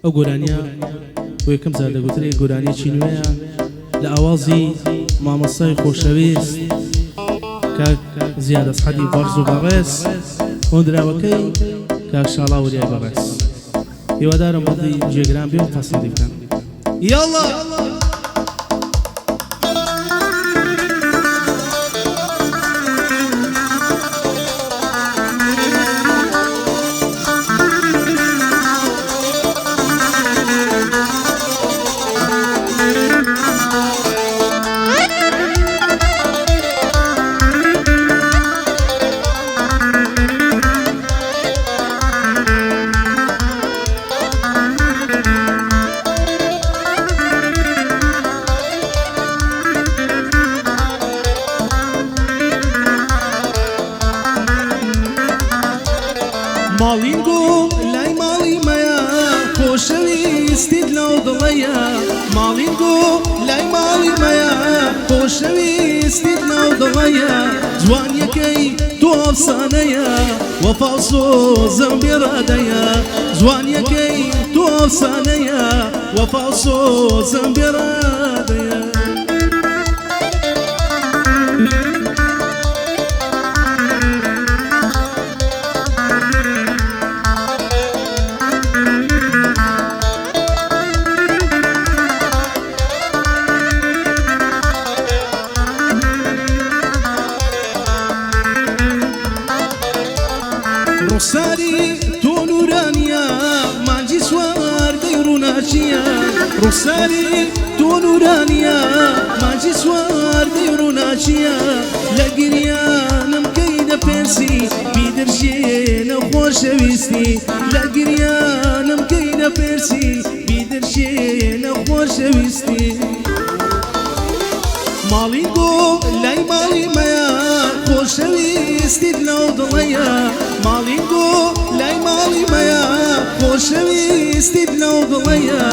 ئەو گۆرانیە بۆ یەکەم جار دەگوترێت گۆرانیەکی نوێیە لە ئاوازی مامۆستای خۆشەویست کاک زیاد ئەسعەدی بەڕز و بەڕێز هۆندراوەکەی کاک شاڵا وریای بەڕێز هیوادارم بەڵی جێگران بێ و تاسیدی بکەن یاڵا ماڵینگۆ لای ماڵی مەیە خۆشەویستیت لەو دڵەیە ماڵینگۆ لای ماڵی مەیە خۆشەویستیت لەو دڵەیە جوانیەکەی تۆ ئەفسانەیە وەفا و سۆزم بێڕادەیە جوانیەکەی تۆ ئەفسانەیە وەفا و سۆزم بێڕادەیە ڕوخساری تۆ نورانیە مانجی سواردەی ڕووناچیە ڕوخساری تۆ نورانیە مانجی سواردەی ڕووناچیە لە گریانم کەینە پێرسی بیدرژێنە خۆشەویستی لە گریانم کەینە پێرسی بیدرژێنە خۆشەویستی ماڵینگۆ لای ماڵی مەیە خۆشەویستیت لەو دڵەیە ماڵینگۆ لای ماڵی مەیە خۆشەویستیت لەو دڵەیە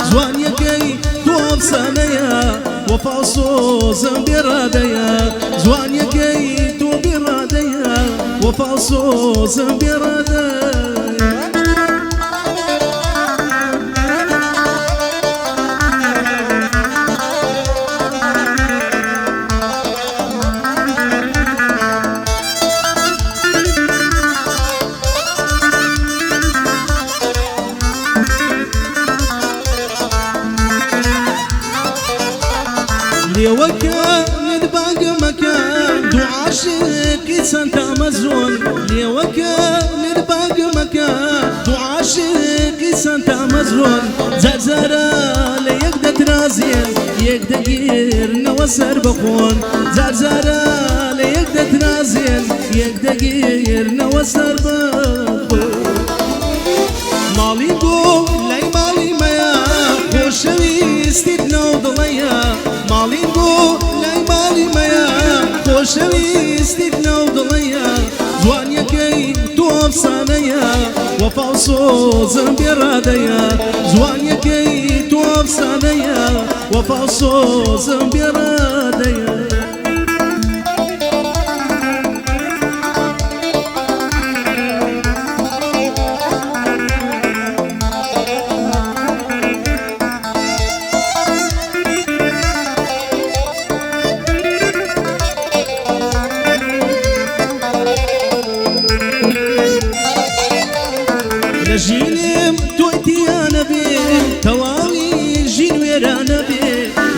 جوانیەکەی تۆ ئەفسانەیە وەفا و سۆزم بێڕادەیە جوانیەکەی تۆ بێڕادەیە وەفا و سۆزم بێڕادەیە لێوەکە نرباگەمەکە دوو عاشقی چەند تامەزۆن لێوەکە نرباگەمەکە دوو عاشقی چەند تامەزۆن جارجارە لە یەک دەترازێن یەک دەگیرنەوە سەر بەخۆن جارجارە لە یەک دەترازێن یەک دەگیرنەوە سەر بەخۆن ماڵینگۆ لای ماڵی مەیە خۆشەویستیت لەو دڵەیە ماڵینگۆ لای ماڵی مەیە خۆشەویستیت لەو دڵەیە جوانیەکەی تۆ ئەفسانەیە وەفا و سۆزم بێڕادەیە جوانیەکەی تۆ ئەفسانەیە وەفا و سۆزم بێڕادەیە لە ژینم تۆی تیانە بێ تەواوی ژین وێرانە بێ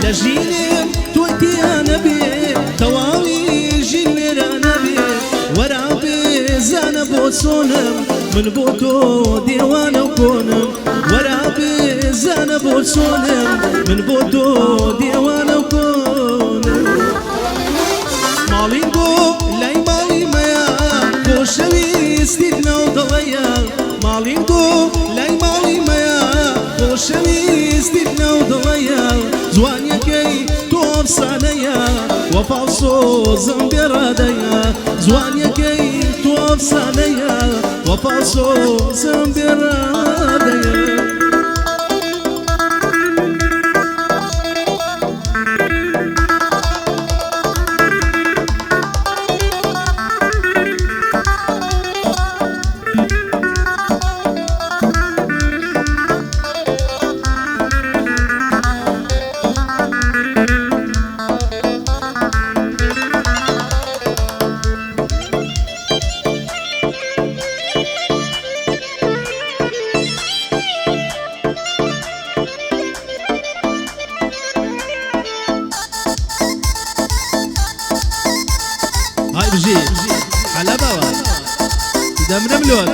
لە ژینم تۆی تیانە بێ تەواوی ژین وێرانە بێ وەرا بێزانە بۆ چۆنم من بۆ تۆ دێوانە و کۆنم وەرا بێزانە بۆ چۆنم من بۆ تۆ دێوانە و کۆنم ماڵینگۆ لای ماڵی مەیە خۆشەویستیت لەو دڵەیە ماڵینگۆ لای ماڵی مەیە خۆشەویستیت لەو دڵەیە جوانیەکەی تۆ ئەفسانەیە وەفا و سۆزم بێڕادەیە جوانیەکەی تۆ ئەفسانەیە وەفا و سۆزم بێڕادەیە بژی حەلەبەوە دەمرم لۆت